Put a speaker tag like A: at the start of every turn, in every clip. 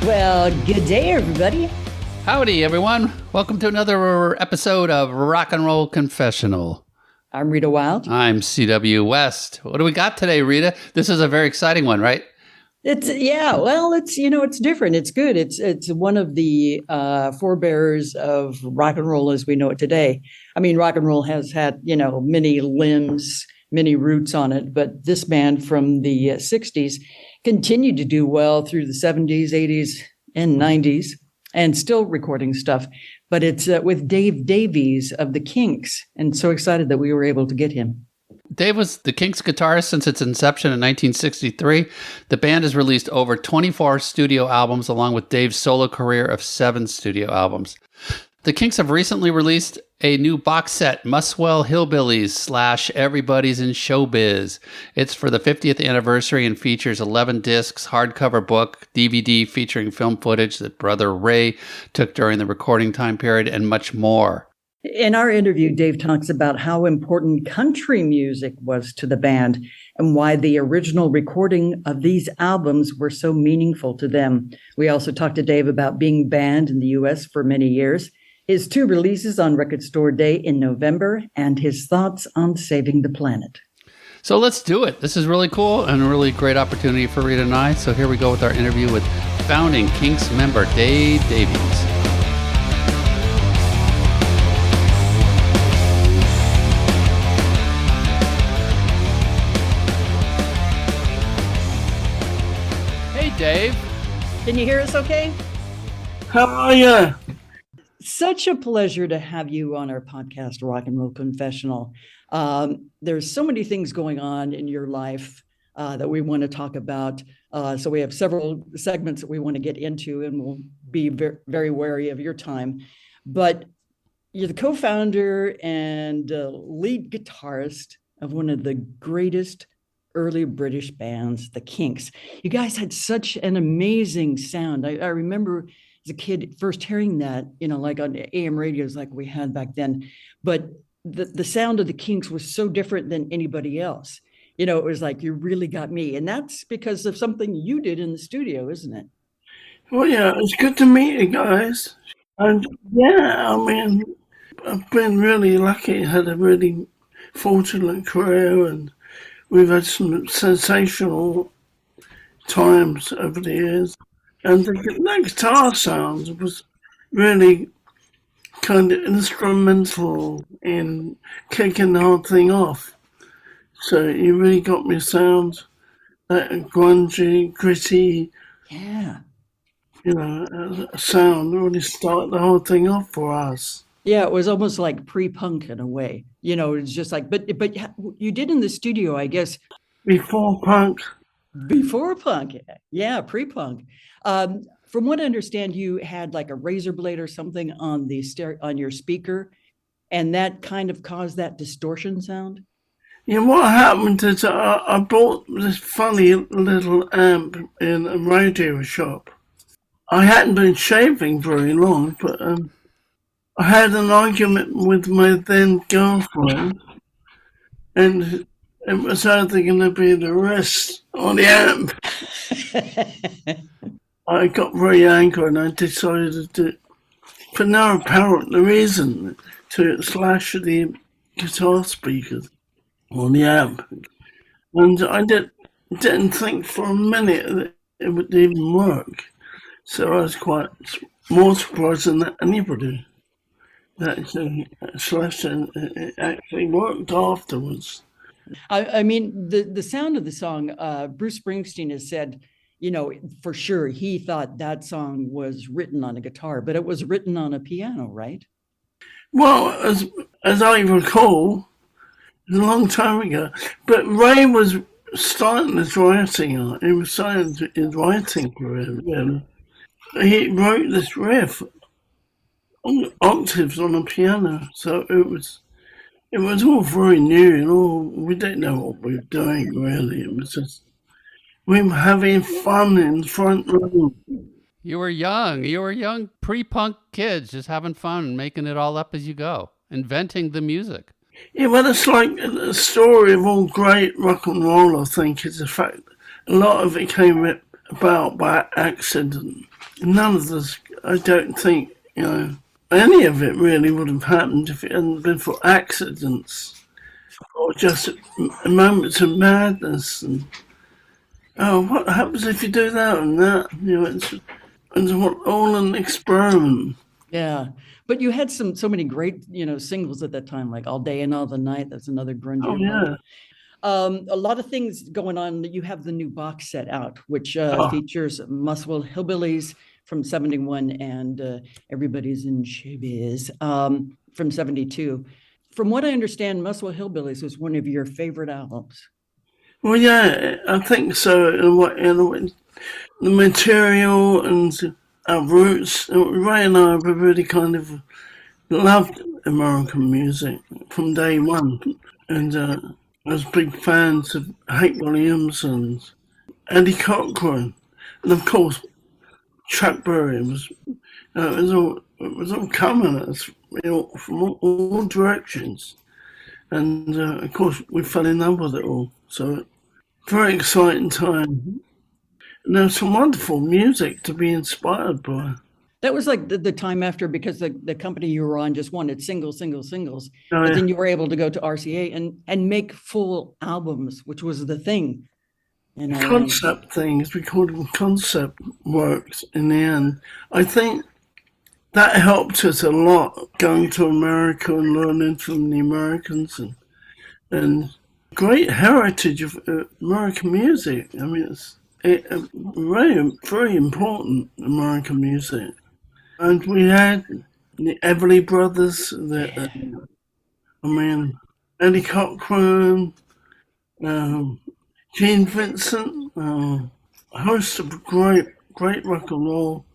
A: Well, good day, everybody.
B: Howdy, everyone. Welcome to another episode of Rock and Roll Confessional.
A: I'm Rita Wild.
B: I'm CW West. What do we got today, Rita? This is a very exciting one, right?
A: It's different. It's good. It's one of the forebearers of rock and roll as we know it today. I mean, rock and roll has had, many limbs, many roots on it, but this band from the 60s continued to do well through the 70s, 80s, and 90s, and still recording stuff. But it's with Dave Davies of the Kinks, and so excited that we were able to get him.
B: Dave was the Kinks guitarist since its inception in 1963. The band has released over 24 studio albums, along with Dave's solo career of 7 studio albums. The Kinks have recently released a new box set, Muswell Hillbillies / Everybody's In Show Biz. It's for the 50th anniversary and features 11 discs, hardcover book, DVD featuring film footage that Brother Ray took during the recording time period, and much more.
A: In our interview, Dave talks about how important country music was to the band and why the original recording of these albums were so meaningful to them. We also talked to Dave about being banned in the U.S. for many years, his 2 releases on Record Store Day in November, and his thoughts on saving the planet.
B: So let's do it. This is really cool and a really great opportunity for Rita and I. So here we go with our interview with founding Kinks member Dave Davies. Hey, Dave.
A: Can you hear us okay?
C: How are you?
A: Such a pleasure to have you on our podcast, Rock and Roll Confessional. There's so many things going on in your life that we want to talk about. So we have several segments that we want to get into, and we'll be very, very wary of your time. But you're the co-founder and lead guitarist of one of the greatest early British bands, the Kinks. You guys had such an amazing sound. I remember as a kid first hearing that, like on AM radios like we had back then. But the sound of the Kinks was so different than anybody else. It was like, you really got me. And that's because of something you did in the studio, isn't it?
C: Well, yeah, it's good to meet you guys. And yeah, I mean, I've been really lucky, had a really fortunate career, and we've had some sensational times over the years. And the guitar sound was really kind of instrumental in kicking the whole thing off. So you really got me sound, that grungy, gritty, sound really started the whole thing off for us.
A: Yeah, it was almost like pre-punk in a way. It's just like, but you did in the studio, I guess.
C: Before punk.
A: Before punk, yeah, pre-punk. From what I understand, you had like a razor blade or something on on your speaker, and that kind of caused that distortion sound.
C: Yeah, what happened is I bought this funny little amp in a radio shop. I hadn't been shaving very long, but I had an argument with my then girlfriend, and it was either going to be the wrist or the amp. I got very angry and I decided to, for no apparent reason, to slash the guitar speakers or the amp. And I didn't think for a minute that it would even work. So I was quite more surprised than anybody that slashing it actually worked afterwards.
A: I mean, the sound of the song, Bruce Springsteen has said, for sure he thought that song was written on a guitar, but it was written on a piano, right?
C: Well, as I recall, a long time ago, but Ray was starting his writing. He was starting his writing career. He wrote this riff on octaves on a piano, so it was all very new and all. We didn't know what we were doing really. It was just we were having fun in the front room.
B: You were young pre-punk kids, just having fun and making it all up as you go, inventing the music.
C: Yeah, well, it's like the story of all great rock and roll, I think, is the fact a lot of it came about by accident. none of this, I don't think, any of it really would have happened if it hadn't been for accidents or just moments of madness. And what happens if you do that and that? It's all an experiment.
A: Yeah. But you had so many great, singles at that time, like All Day and All the Night. That's another grungy.
C: Oh, yeah.
A: A lot of things going on. You have the new box set out, which features Muswell Hillbillies from 71 and Everybody's in Show Biz from 72. From what I understand, Muswell Hillbillies was one of your favorite albums.
C: Well, yeah, I think so. The material and our roots. Ray and I were really kind of loved American music from day one. And I was big fans of Hank Williams and Eddie Cochran. And of course, Chuck Berry was, it was all coming at us from all directions. And of course, we fell in love with it all. So, very exciting time. And there's some wonderful music to be inspired by.
A: That was like the time after, because the company you were on just wanted singles.
C: Oh,
A: But
C: yeah.
A: then you were able to go to RCA and make full albums, which was the thing.
C: Concept things, we called them concept works in the end. I think that helped us a lot, going to America and learning from the Americans and great heritage of American music. I mean, it's very, very important, American music. And we had the Everly Brothers, Eddie Cochran, Gene Vincent, a host of great rock and roll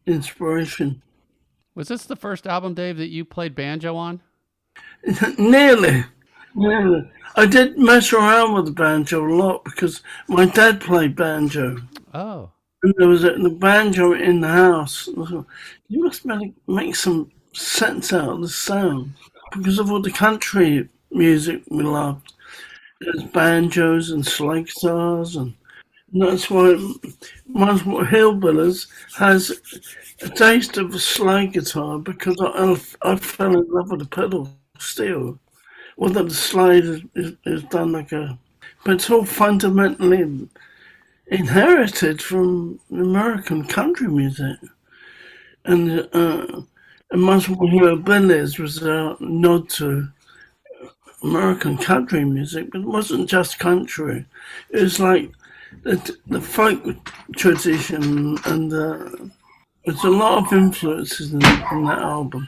C: inspiration.
B: Was this the first album, Dave, that you played banjo on?
C: Nearly. I did mess around with the banjo a lot because my dad played banjo.
B: Oh.
C: And there was the banjo in the house. I thought, you must make some sense out of the sound because of all the country music we loved. There's banjos and slide guitars, and that's why Muswell Hillbillies has a taste of a slide guitar because I fell in love with the pedal steel. Although the slide is done but it's all fundamentally inherited from American country music. And Muswell Hillbillies was a nod to American country music, but it wasn't just country. It was like the folk tradition, and there's a lot of influences in that album.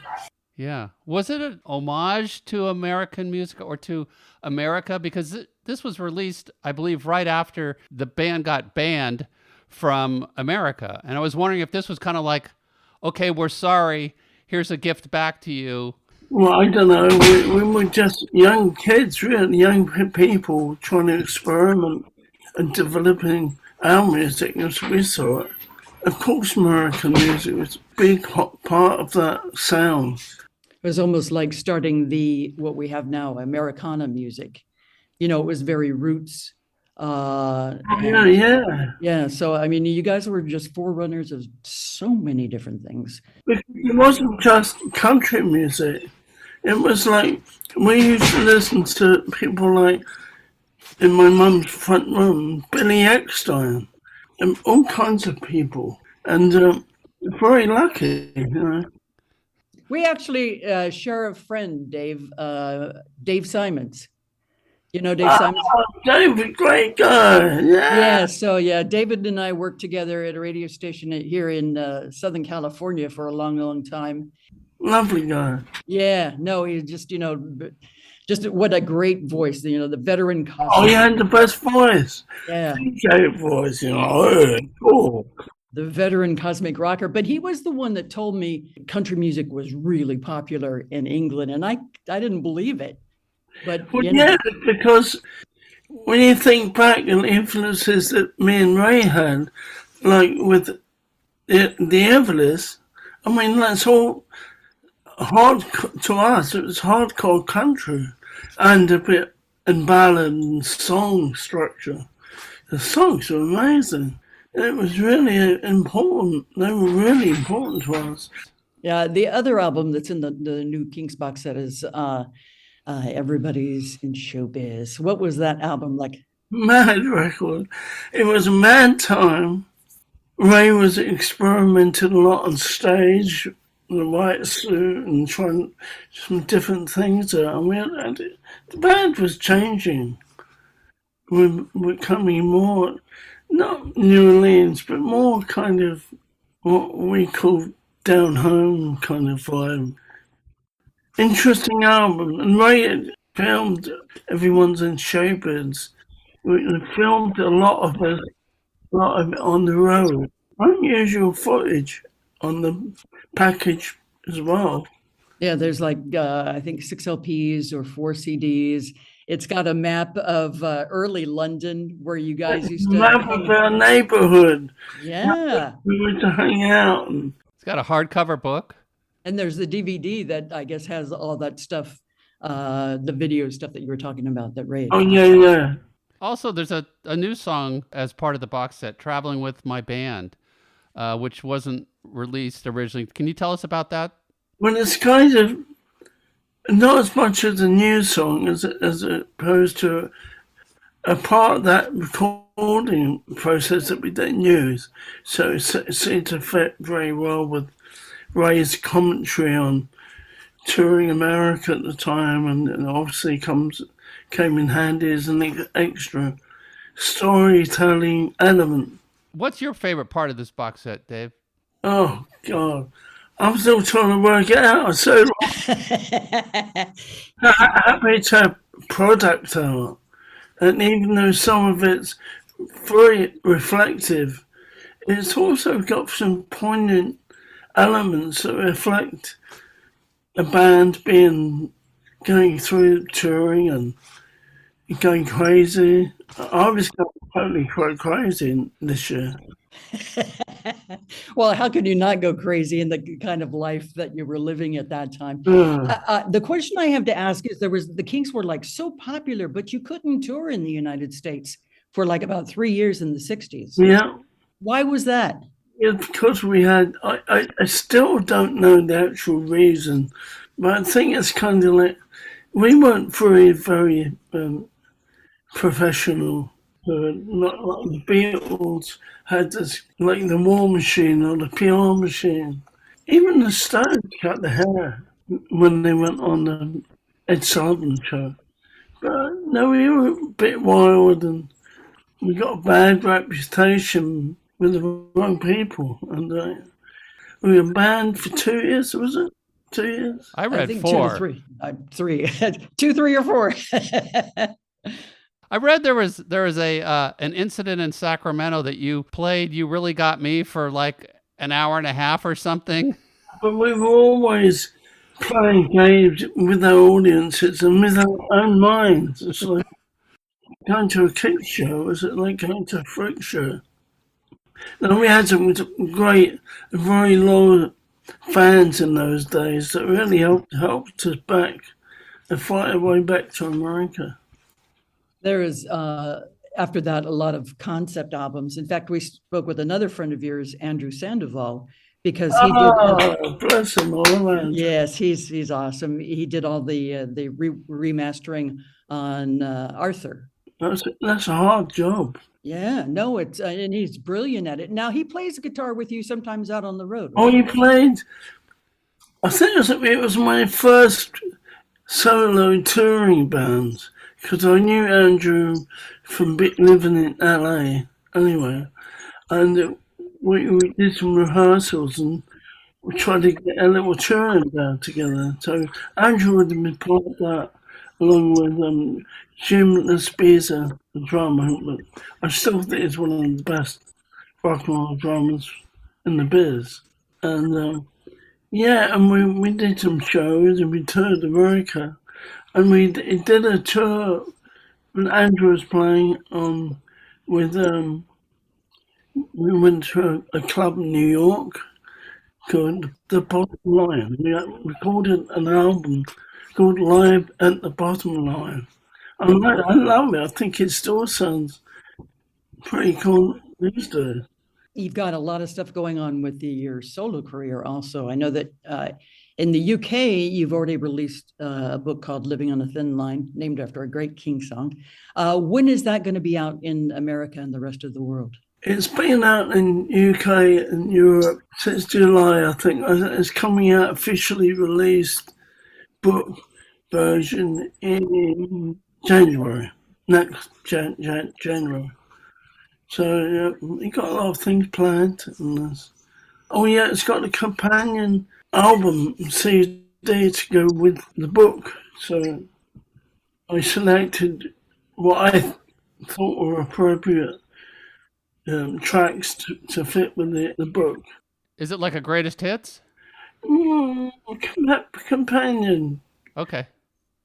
B: Yeah. Was it an homage to American music or to America? Because this was released, I believe, right after the band got banned from America. And I was wondering if this was kind of like, okay, we're sorry. Here's a gift back to you.
C: Well, I don't know. We were just young kids, really, young people trying to experiment and developing our music as we saw it. Of course, American music was a big part of that sound.
A: It was almost like starting what we have now, Americana music. It was very roots. Yeah. So, I mean, you guys were just forerunners of so many different things.
C: It wasn't just country music. It was like, we used to listen to people like, in my mum's front room, Billy Eckstein, and all kinds of people. And very lucky,
A: We actually share a friend, Dave Simons. You know Dave Simons?
C: Dave, great guy.
A: Yeah. So David and I worked together at a radio station here in Southern California for a long time.
C: Lovely guy.
A: Yeah. No, he just just what a great voice. The veteran cosmic.
C: Oh, he had the best voice.
A: Yeah.
C: DJ voice. Cool.
A: The veteran cosmic rocker, but he was the one that told me country music was really popular in England, and I didn't believe it. But
C: because when you think back and the influences that me and Ray had, like with the Everlys, I mean that's all hard to us. It was hardcore country and a bit and ballad and song structure. The songs are amazing. It was really important. They were really important to us.
A: Yeah, the other album that's in the new Kinks box set is Everybody's in Show Biz. What was that album like?
C: Mad record. It was a mad time. Ray was experimenting a lot on stage, the white suit, and trying some different things out. And the band was changing. We're becoming more, not New Orleans, but more kind of what we call down home kind of vibe. Interesting album. And Ray had filmed Everyone's in Show Biz. We filmed a lot of it on the road. Unusual footage on the package as well.
A: Yeah, there's like I think 6 LPs or 4 CDs. It's got a map of early London where you guys used to
C: Map of our neighborhood.
A: Yeah.
C: We used to hang out.
B: It's got a hardcover book.
A: And there's the DVD that I guess has all that stuff, the video stuff that you were talking about that Ray.
C: Oh, yeah.
B: Also, there's a new song as part of the box set, Traveling with My Band, which wasn't released originally. Can you tell us about that?
C: Well, it's kind of not as much as a new song as opposed to a part of that recording process that we didn't use. So it seemed to fit very well with Ray's commentary on touring America at the time, and obviously came in handy as an extra storytelling element.
B: What's your favorite part of this box set, Dave?
C: Oh, God. I'm still trying to work it out. So happy to have product art. And even though some of it's very reflective, it's also got some poignant elements that reflect a band going through touring and going crazy. I was totally quite crazy this year.
A: Well, how could you not go crazy in the kind of life that you were living at that time? The question I have to ask is, the Kinks were like so popular, but you couldn't tour in the United States for like about 3 years in the 60s.
C: Yeah.
A: Why was that?
C: Yeah, because we had, I still don't know the actual reason, but I think it's kind of like, we weren't very professional. Not like the Beatles had this, like the War Machine or the PR Machine. Even the Stones cut the hair when they went on the Ed Sullivan show. But no, we were a bit wild and we got a bad reputation with the wrong people. And we were banned for 2 years, was it? 2 years?
B: I read
A: think
B: 4.
A: 2 to 3. 2, 3, or 4.
B: I read there was an incident in Sacramento that you played You Really Got Me for like an hour and a half or something.
C: But we were always playing games with our audiences and with our own minds. It's like going to a Kinks show, is it like going to a freak show? Now, we had some great, very loyal fans in those days that really helped us back and fight our way back to America.
A: There is, after that, a lot of concept albums. In fact, we spoke with another friend of yours, Andrew Sandoval, because he did.
C: Bless him all around.
A: Yes, he's awesome. He did all the remastering on Arthur.
C: That's a hard job.
A: Yeah, no, it's and he's brilliant at it. Now he plays the guitar with you sometimes out on the road.
C: Right? Oh, you played? I think it was my first solo touring band. Because I knew Andrew from living in LA anyway, and we did some rehearsals and we tried to get a little touring band together. So Andrew would have been part of that, along with Jim Laspiza, the drummer. But I still think he's one of the best rock and roll drummers in the biz. And and we did some shows and we toured America. And we did a tour when Andrew was playing with, we went to a club in New York called The Bottom Line. We recorded an album called Live at the Bottom Line. I love it. I think it still sounds pretty cool these days.
A: you've got a lot of stuff going on with your solo career also. I know that in the UK, you've already released a book called Living on a Thin Line, named after a great Kinks song. When is that going to be out in America and the rest of the world?
C: It's been out in UK and Europe since July, I think. It's coming out officially released book version in January, next January. So we got a lot of things planned. Oh yeah, it's got a companion album CD to go with the book. So I selected what I thought were appropriate tracks to fit with the book.
B: Is it like a greatest hits?
C: Companion
B: Okay.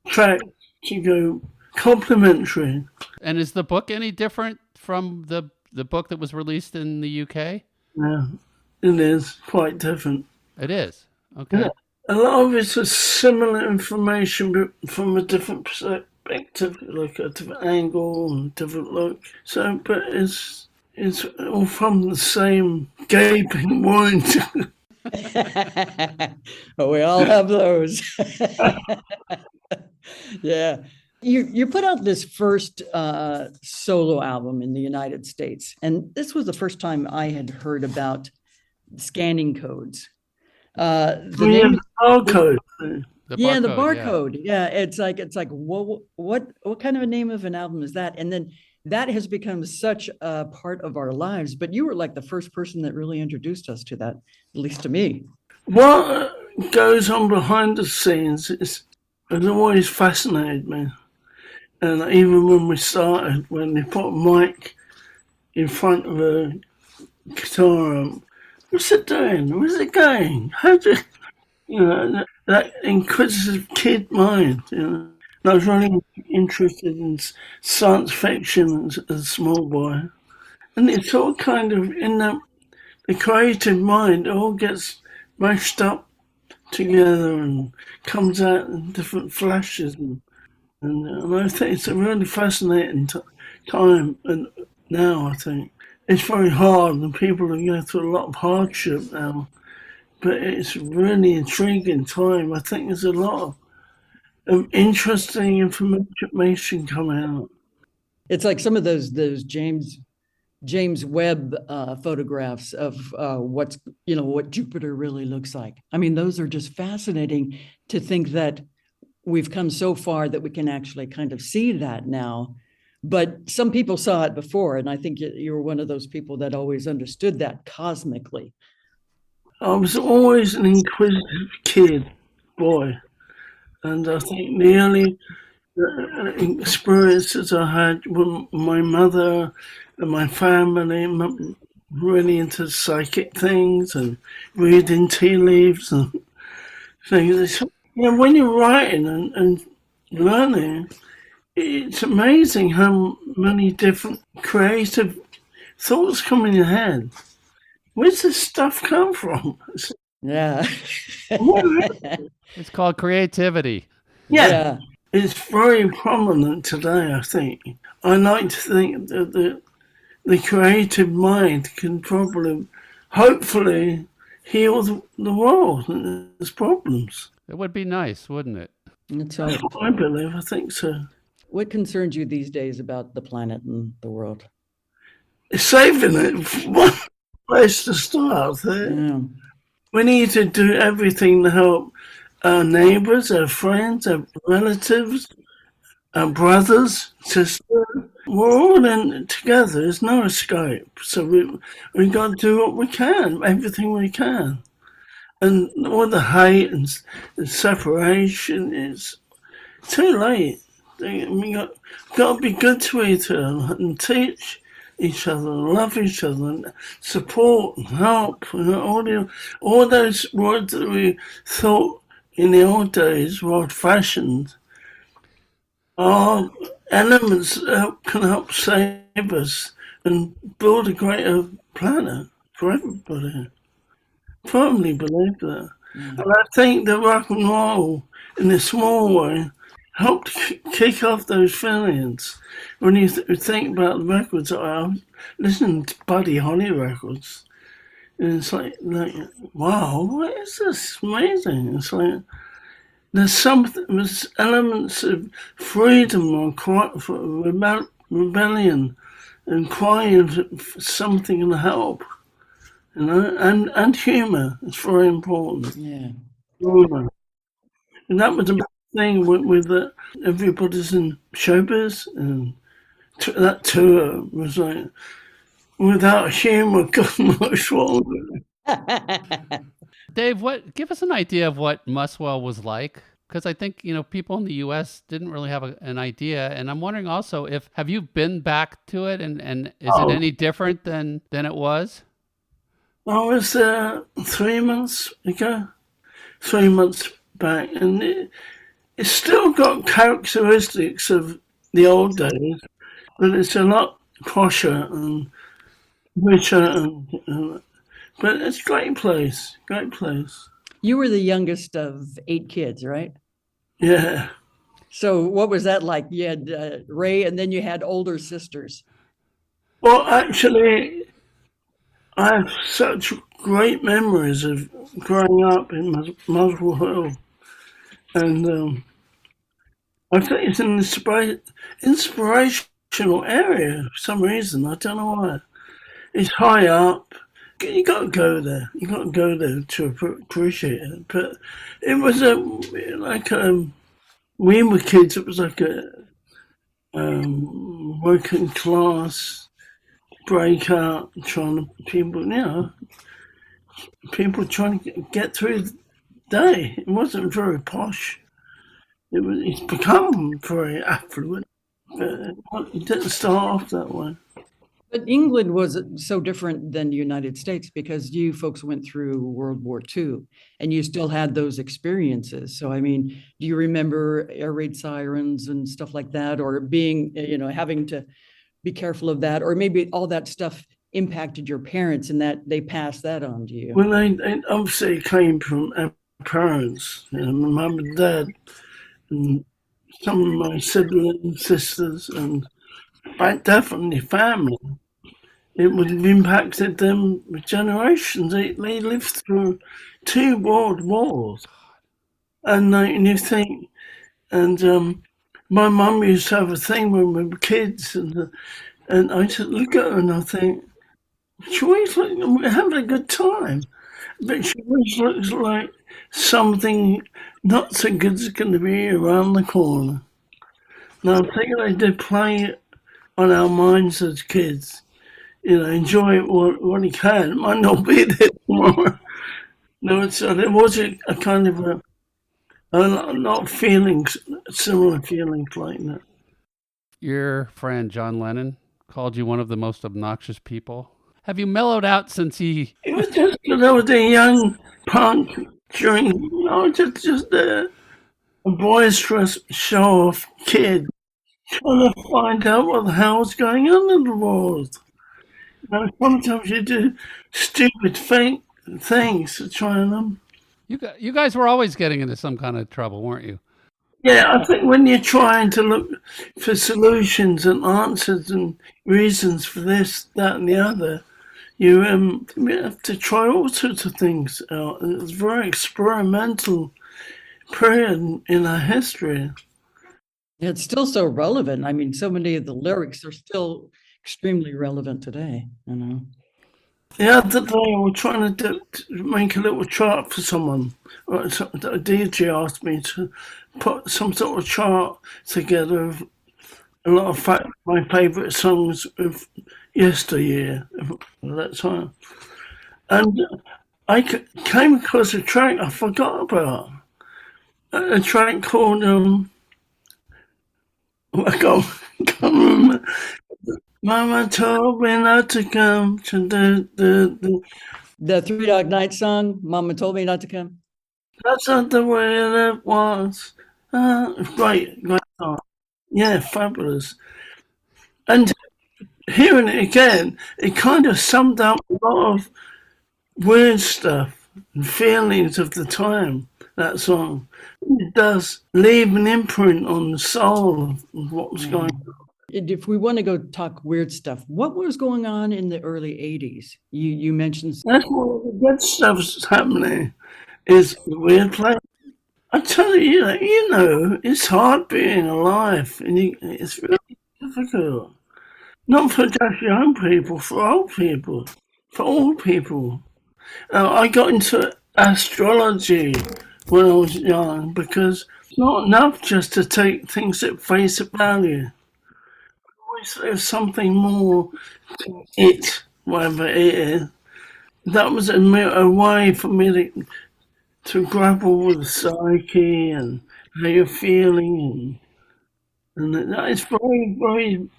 C: track to go complimentary.
B: And is the book any different from the book that was released in the UK?
C: Yeah, it is quite different.
B: It is. Okay.
C: Yeah. A lot of it's a similar information, but from a different perspective, like a different angle and different look. So, but it's all from the same gaping wound.
A: Oh, we all have those. Yeah. You put out this first solo album in the United States, and this was the first time I had heard about scanning codes.
C: The barcode.
A: The barcode. Yeah, it's like what kind of a name of an album is that? And then that has become such a part of our lives. But you were like the first person that really introduced us to that, at least to me.
C: What goes on behind the scenes has always fascinated me. And even when we started, when they put a mic in front of a guitar, what's it doing? Where's it going? How do that inquisitive kid mind, And I was really interested in science fiction as a small boy. And it's all kind of in the creative mind, it all gets mashed up together and comes out in different flashes. And I think it's a really fascinating time. And now I think it's very hard and people are going through a lot of hardship now. But it's a really intriguing time. I think there's a lot of interesting information coming out.
A: It's like some of those James Webb photographs of what Jupiter really looks like. I mean, those are just fascinating to think that we've come so far that we can actually kind of see that now. But some people saw it before, and I think you're one of those people that always understood that cosmically.
C: I was always an inquisitive boy, and I think the early experiences I had with my mother and my family, really into psychic things and reading tea leaves and things. When you're writing and learning, it's amazing how many different creative thoughts come in your head. Where's this stuff come from?
A: Yeah.
B: It's called creativity.
C: Yeah. It's very prominent today, I think. I like to think that the creative mind can probably, hopefully, heal the world and its problems.
B: It would be nice, wouldn't it?
A: That's
C: what I believe. I think so.
A: What concerns you these days about the planet and the world?
C: Saving it. One place to start.
A: Yeah.
C: We need to do everything to help our neighbors, our friends, our relatives, our brothers, sisters. We're all in together. There's no escape. So we got to do what we can, everything we can. And all the hate and separation is too late. We got to be good to each other and teach each other, love each other, and support and help. All those words that we thought in the old days were old-fashioned are elements that can help save us and build a greater planet for everybody. Firmly believe that. And I think that rock and roll, in a small way, helped kick off those feelings. When you think about the records, I was listening to Buddy Holly records, and it's like wow, what is this? Amazing! It's like there's elements of freedom or rebellion, and crying for something to help, and humour. It's very important.
A: Yeah.
C: Humour. And that was a big thing with everybody's in showbiz, and that tour was like, without humour, God knows what.
B: Dave, give us an idea of what Muswell was like, because I think people in the U.S. didn't really have an idea, and I'm wondering also have you been back to it, and is it any different than it was?
C: I was there 3 months ago, 3 months back, and it's still got characteristics of the old days, but it's a lot posher and richer, but it's a great place.
A: You were the youngest of 8 kids, right?
C: Yeah.
A: So what was that like? You had Ray, and then you had older sisters.
C: Well, actually, I have such great memories of growing up in Muswell Hill, and I think it's an inspirational area for some reason. I don't know why. It's high up. You got to go there. You got to go there to appreciate it. But it was we were kids. It was like a working class breakout, people trying to get through the day. It wasn't very posh. It's become very affluent, but it didn't start off that way.
A: But England was so different than the United States because you folks went through World War II and you still had those experiences. So, I mean, do you remember air raid sirens and stuff like that, or being, having to be careful of that, or maybe all that stuff impacted your parents and that they passed that on to you?
C: Well, they obviously came from our parents, my mum and dad, and some of my siblings, sisters, and definitely family. It would have impacted them with generations. They lived through 2 world wars, and you think, and my mum used to have a thing when we were kids, and I just look at her and I think, she always looks, we're having a good time, but she always looks like something not so good is going to be around the corner. Now, I think they did play it on our minds as kids. Enjoy it what you can. It might not be there tomorrow. No, there was a kind of a lot of feelings, similar feelings like that.
B: Your friend John Lennon called you one of the most obnoxious people. Have you mellowed out since he?
C: It was just because I was a young punk just a boisterous show-off kid trying to find out what the hell's going on in the world. Sometimes you do stupid things to try and
B: You guys were always getting into some kind of trouble, weren't you?
C: Yeah, I think when you're trying to look for solutions and answers and reasons for this, that, and the other, you have to try all sorts of things out. It's a very experimental period in our history.
A: It's still so relevant. I mean, so many of the lyrics are still extremely relevant today,
C: The other day, I was trying to make a little chart for someone. A DJ asked me to put some sort of chart together of a lot of my favourite songs of yesteryear, at that time. And I came across a track I forgot about. A track called, I can't remember. Mama told me not to come to
A: the Three Dog Night song, Mama Told Me Not to Come.
C: That's not the way it was. Great song. Yeah, fabulous. And hearing it again, it kind of summed up a lot of weird stuff and feelings of the time that song. It does leave an imprint on the soul of what's going on.
A: If we want to go talk weird stuff, what was going on in the early 80s? You mentioned.
C: That's what the good stuff's happening, is the weird play. I tell you, it's hard being alive, and it's really difficult. Not for just young people, for old people, for all people. I got into astrology when I was young because it's not enough just to take things at face value. Always there's something more to it, whatever it is. That was a way for me to grapple with the psyche and how you're feeling, and that is very, very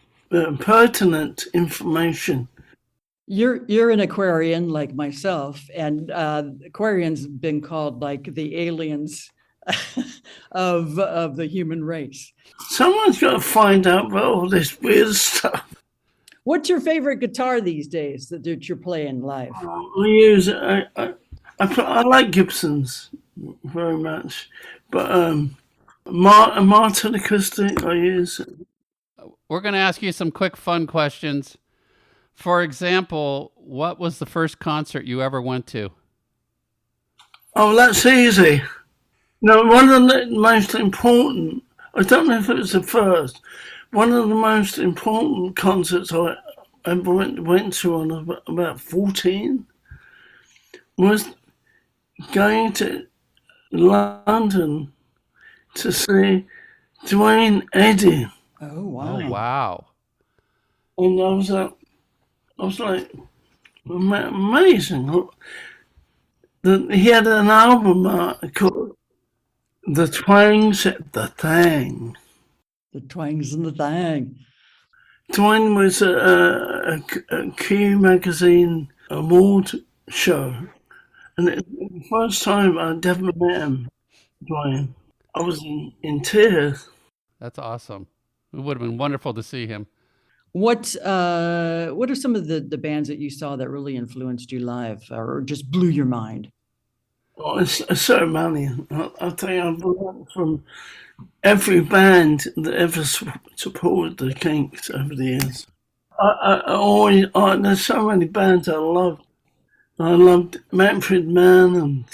C: pertinent information.
A: You're an Aquarian like myself, and Aquarians have been called like the aliens of the human race.
C: Someone's got to find out about all this weird stuff.
A: What's your favorite guitar these days that you're playing live?
C: I like Gibsons very much, but Martin acoustic I use.
B: We're going to ask you some quick fun questions. For example, what was the first concert you ever went to?
C: Oh, that's easy. No, one of the most important, I don't know if it was the first, one of the most important concerts I ever went to when I was about 14 was going to London to see Dwayne Eddy.
A: Oh, wow.
B: Oh, wow.
C: And I was like, amazing. He had an album called The Twangs at the Thing.
A: The Twangs and the Thang.
C: Dwayne was a Q magazine award show. And it was the first time I'd ever met him, Dwayne. I was in tears.
B: That's awesome. It would have been wonderful to see him.
A: What are some of the bands that you saw that really influenced you live or just blew your mind?
C: Oh, it's so many. I think I've learned from every band that ever supported the Kinks over the years. There's so many bands I loved. I loved Manfred Mann and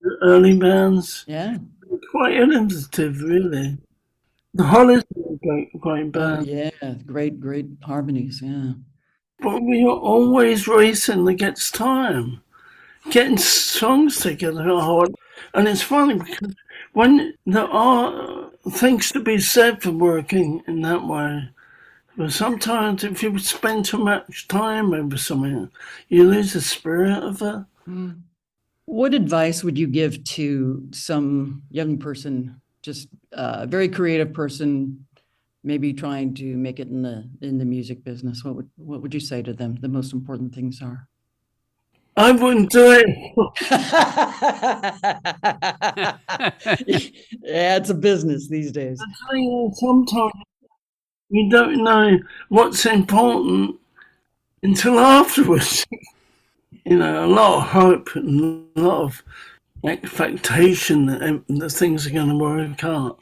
C: the early bands.
A: Yeah.
C: Quite innovative, really. The Hollies were a great band.
A: Yeah, great harmonies, yeah.
C: But we are always racing against time. Getting songs together are hard. And it's funny because when there are things to be said for working in that way, but sometimes if you spend too much time over something, you lose the spirit of it.
A: Mm. What advice would you give to some young person, just a very creative person, maybe trying to make it in the music business? What would you say to them? The most important things are.
C: I wouldn't do it.
A: Yeah, it's a business these days.
C: Sometimes you don't know what's important until afterwards. A lot of hope and a lot of expectation that the things are going to work out.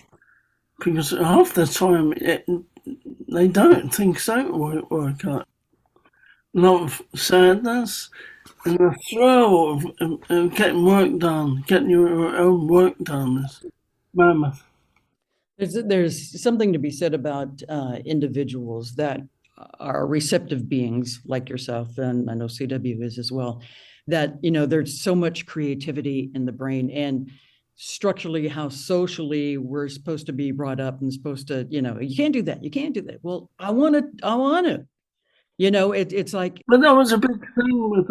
C: Because half the time they don't, things don't work out. A lot of sadness and the thrill of getting work done, getting your own work done is mammoth.
A: There's something to be said about individuals that are receptive beings like yourself, and I know CW is as well, that, there's so much creativity in the brain and structurally how socially we're supposed to be brought up and supposed to, you can't do that. You can't do that. Well, I want to. It's like.
C: But that was a big thing with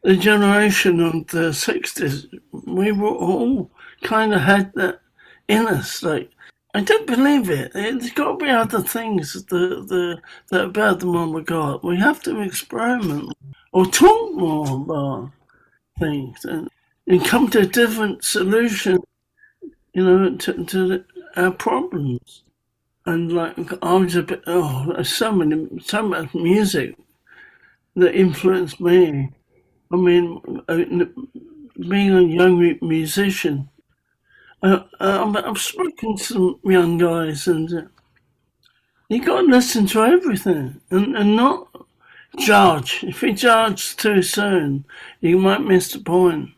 C: the generation of the 60s. We were all kind of had that in us. Like, I don't believe it. There's got to be other things that about the one we got. We have to experiment or talk more about things and come to a different solution, to our problems. And like I was there's so much music that influenced me. I mean, being a young musician, I've spoken to some young guys, and you got to listen to everything and not judge. If you judge too soon, you might miss the point.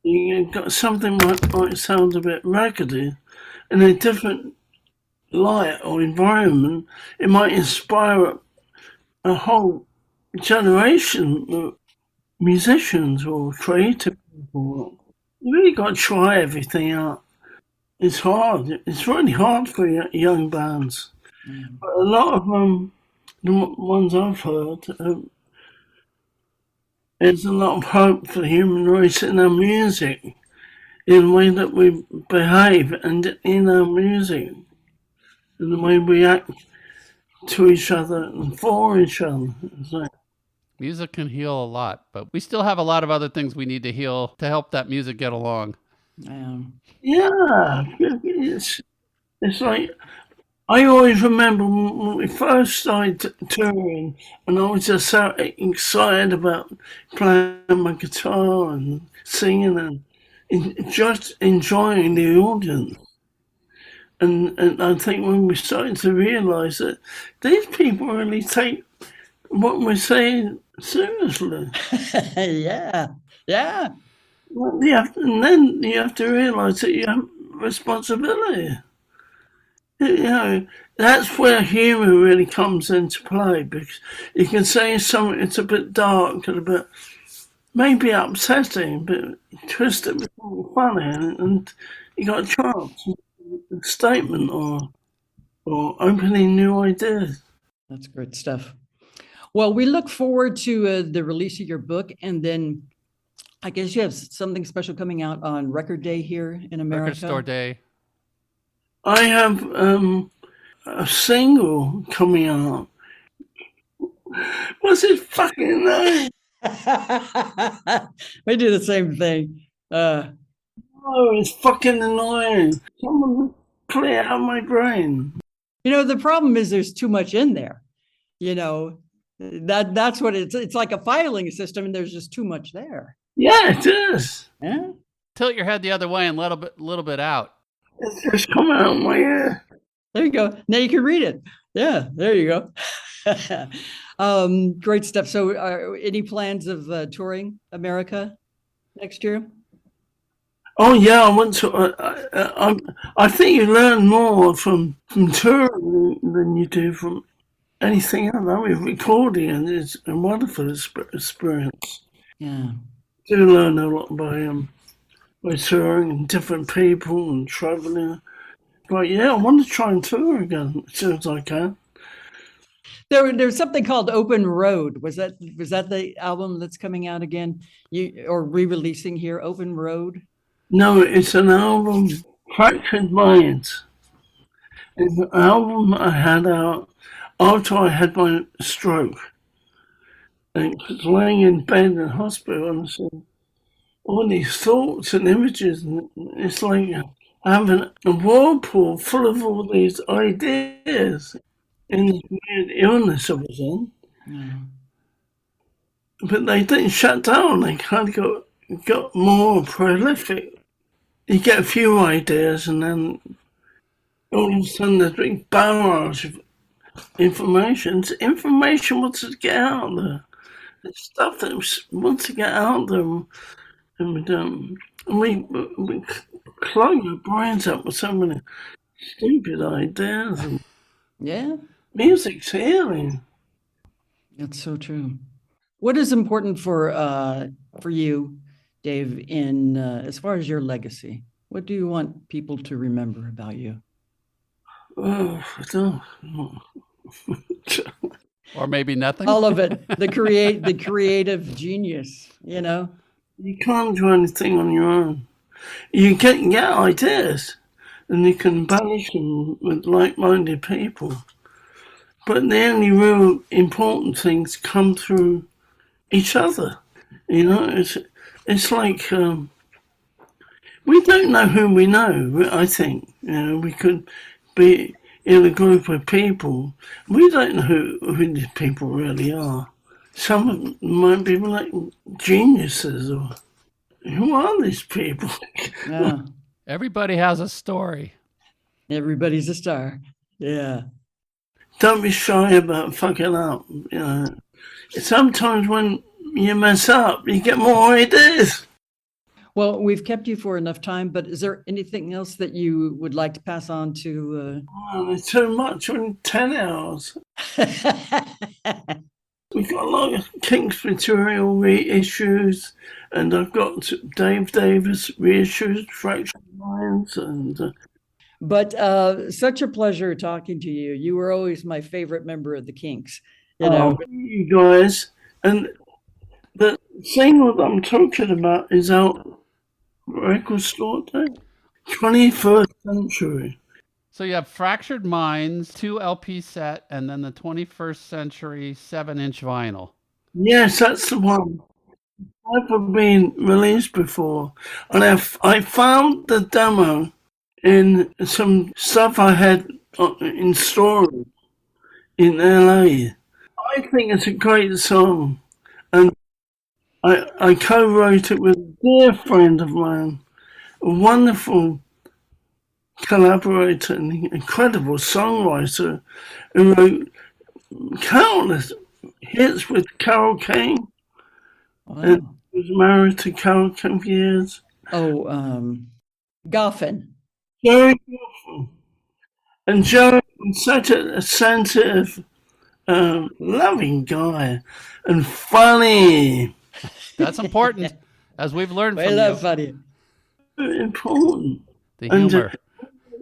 C: You got something might sound a bit raggedy in a different light or environment. It might inspire a whole generation of musicians or creative people. You really got to try everything out. It's hard. It's really hard for young bands. But a lot of the ones I've heard, there's a lot of hope for the human race in our music, in the way that we behave and in our music, in the way we act to each other and for each other. So,
B: Music can heal a lot, but we still have a lot of other things we need to heal to help that music get along.
C: yeah, it's like, I always remember when we first started touring, and I was just so excited about playing my guitar and singing and just enjoying the audience. And I think when we started to realise that these people really take what we're saying seriously.
A: Yeah.
C: Well, and then you have to realise that you have responsibility. That's where humour really comes into play, because you can say something that's a bit dark and a bit maybe upsetting, but twist it become funny, and you got a chance, a statement, or opening new ideas.
A: That's great stuff. Well, we look forward to the release of your book, and then I guess you have something special coming out on Record Day here in America.
B: Record Store Day.
C: I have a single coming out. What's his fucking name?
A: We do the same thing.
C: Oh, it's fucking annoying. Someone clear out my brain.
A: The problem is there's too much in there. That's what it's like, a filing system, and there's just too much there.
C: Yeah, it is.
A: Yeah.
B: Tilt your head the other way and let a little bit out.
C: It's just coming out of my ear.
A: There you go. Now you can read it. Yeah, there you go. Great stuff. So any plans of touring America next year?
C: Oh yeah, I want to. I think you learn more from touring than you do from anything else. I mean, recording, and it's a wonderful experience.
A: Yeah.
C: I do learn a lot by touring and different people and traveling. But yeah, I want to try and tour again as soon as I can.
A: There's something called Open Road. Was that the album that's coming out again? Or re-releasing here, Open Road?
C: No, it's an album, Fractured Minds. It's an album I had out after I had my stroke. And I was laying in bed in hospital, and I said, all these thoughts and images, and it's like having a whirlpool full of all these ideas in this weird illness I was in.
A: Yeah.
C: But they didn't shut down. They kind of got more prolific. You get a few ideas, and then all of a sudden there's a big barrage of information. It's information wants to get out there. It's stuff that wants to get out there. And we clog our brains up with so many stupid ideas. And
A: Yeah.
C: music's healing.
A: That's so true. What is important for you, Dave, in as far as your legacy? What do you want people to remember about you?
C: Oh, I don't know.
B: Or maybe nothing.
A: All of it. The creative genius,
C: You can't do anything on your own. You can get ideas, and you can embellish them with like-minded people. But the only real important things come through each other. It's like we don't know who we know. I think we could be in a group of people. We don't know who these people really are. Some of them might be like geniuses, or who are these people?
A: Yeah.
B: Everybody has a story.
A: Everybody's a star. Yeah.
C: Don't be shy about fucking up. Sometimes when you mess up, you get more ideas.
A: Well, we've kept you for enough time, but is there anything else that you would like to pass on to?
C: It's too much in 10 hours. We've got a lot of Kinks material reissues, and I've got Dave Davies reissues, Fractured Minds, and
A: But such a pleasure talking to you. You were always my favorite member of the Kinks.
C: you guys. And the single that I'm talking about is out record store day, 21st Century.
B: So you have Fractured Minds, 2 LP set, and then the 21st Century 7-inch vinyl.
C: Yes, that's the one. Never been released before, and I found the demo in some stuff I had in storage in LA. I think it's a great song, and I co-wrote it with a dear friend of mine, a wonderful collaborator and incredible songwriter who wrote countless hits with Carole King.
A: Wow.
C: And was married to Carole King for years.
A: Oh, Goffin.
C: Jerry Goffin. And Jerry was such a sensitive, loving guy and funny.
B: That's important, as we've learned
A: I
B: from
A: love
B: you.
A: funny.
C: Very important.
B: The humor.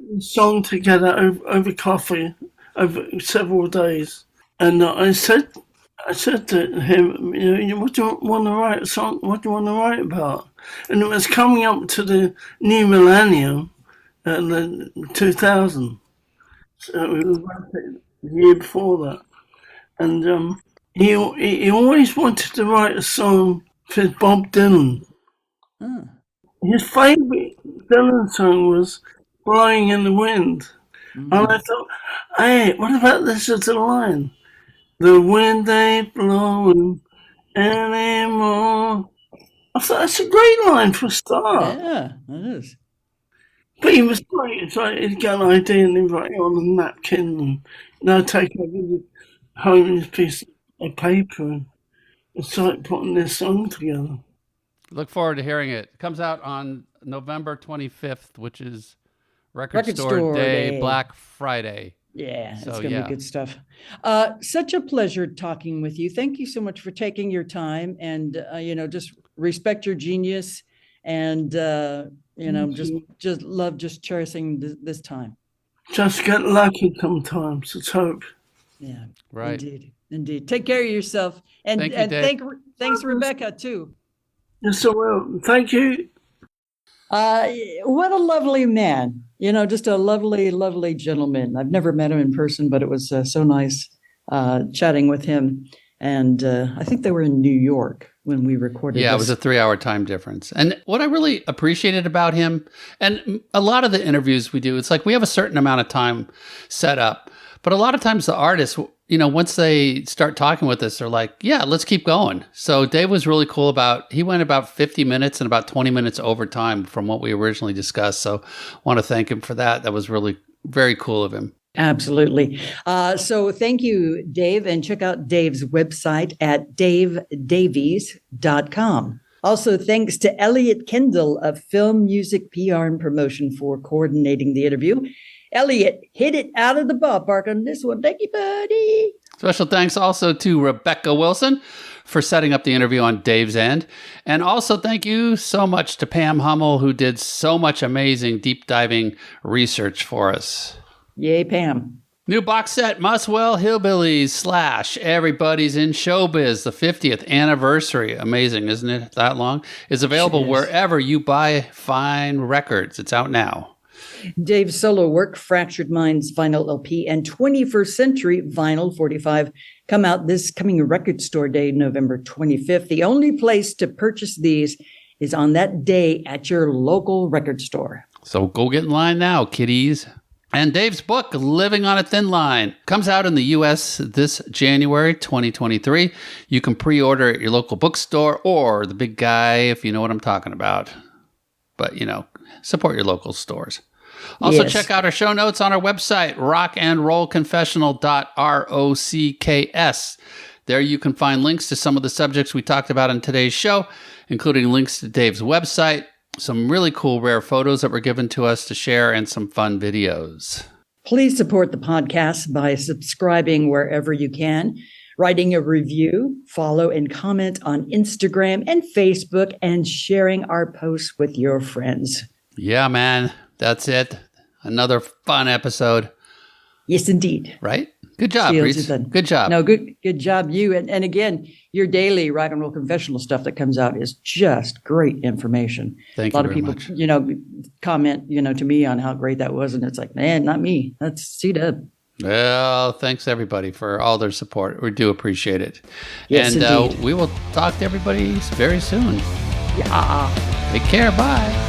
C: And song together over coffee over several days. And I said to him, what do you want to write a song? What do you want to write about? And it was coming up to the new millennium, the 2000. So it was the year before that. And he always wanted to write a song for Bob Dylan.
A: Huh.
C: His favourite Dylan song was Blowing in the Wind.
A: Mm-hmm.
C: And I thought, hey, what about this as a line? The wind ain't blowing anymore. I thought that's a great line for a start.
A: Yeah, it is.
C: But he was great. So he'd get an idea and he'd write it on a napkin and take it home in his piece of paper and start putting this song together.
B: Look forward to hearing it. It comes out on November 25th, which is Record Store Day, Black Friday.
A: Yeah,
B: So,
A: it's going to
B: yeah.
A: be good stuff. Such a pleasure talking with you. Thank you so much for taking your time and, just respect your genius and, just love just cherishing this time.
C: Just get lucky sometimes. Let's hope.
B: Yeah,
A: Yeah,
B: right.
A: Indeed. Take care of yourself. And,
B: Thank you, Dave.
A: thanks, Rebecca, too.
C: Yes, I will. Thank you.
A: What a lovely man. Just a lovely, lovely gentleman. I've never met him in person, but it was so nice chatting with him. And I think they were in New York when we recorded
B: Yeah,
A: this.
B: it was a 3-hour time difference. And what I really appreciated about him, and a lot of the interviews we do, it's like we have a certain amount of time set up. But a lot of times the artists, once they start talking with us, they're like, yeah, let's keep going. So Dave was really cool he went about 50 minutes and about 20 minutes over time from what we originally discussed. So I want to thank him for that. That was really very cool of him.
A: Absolutely. So thank you, Dave, and check out Dave's website at davedavies.com. Also, thanks to Elliot Kendall of Film Music PR and Promotion for coordinating the interview. Elliot, hit it out of the ballpark on this one. Thank you, buddy.
B: Special thanks also to Rebecca Wilson for setting up the interview on Dave's end. And also thank you so much to Pam Hummel, who did so much amazing deep diving research for us.
A: Yay, Pam.
B: New box set, Muswell Hillbillies / Everybody's in Show Biz, the 50th anniversary. Amazing, isn't it? That long. Is available wherever you buy fine records. It's out now.
A: Dave's solo work, Fractured Minds Vinyl LP and 21st Century Vinyl 45 come out this coming Record Store Day, November 25th. The only place to purchase these is on that day at your local record store.
B: So go get in line now, kiddies. And Dave's book, Living on a Thin Line, comes out in the U.S. this January 2023. You can pre-order at your local bookstore or the Big Guy, if you know what I'm talking about. But, support your local stores. Also, check out our show notes on our website, rockandrollconfessional.rocks. There you can find links to some of the subjects we talked about in today's show, including links to Dave's website, some really cool rare photos that were given to us to share, and some fun videos.
A: Please support the podcast by subscribing wherever you can, writing a review, follow and comment on Instagram and Facebook, and sharing our posts with your friends.
B: Yeah, man. That's it. Another fun episode.
A: Yes, indeed.
B: Right? Good job, Reese. Good job.
A: No, good job, you. And again, your daily rock and roll confessional stuff that comes out is just great information.
B: Thank you very much.
A: A lot of people, comment, to me on how great that was. And it's like, man, not me. That's C-Dub.
B: Well, thanks everybody for all their support. We do appreciate it.
A: Yes,
B: and
A: indeed.
B: We will talk to everybody very soon.
A: Yeah.
B: Take care. Bye.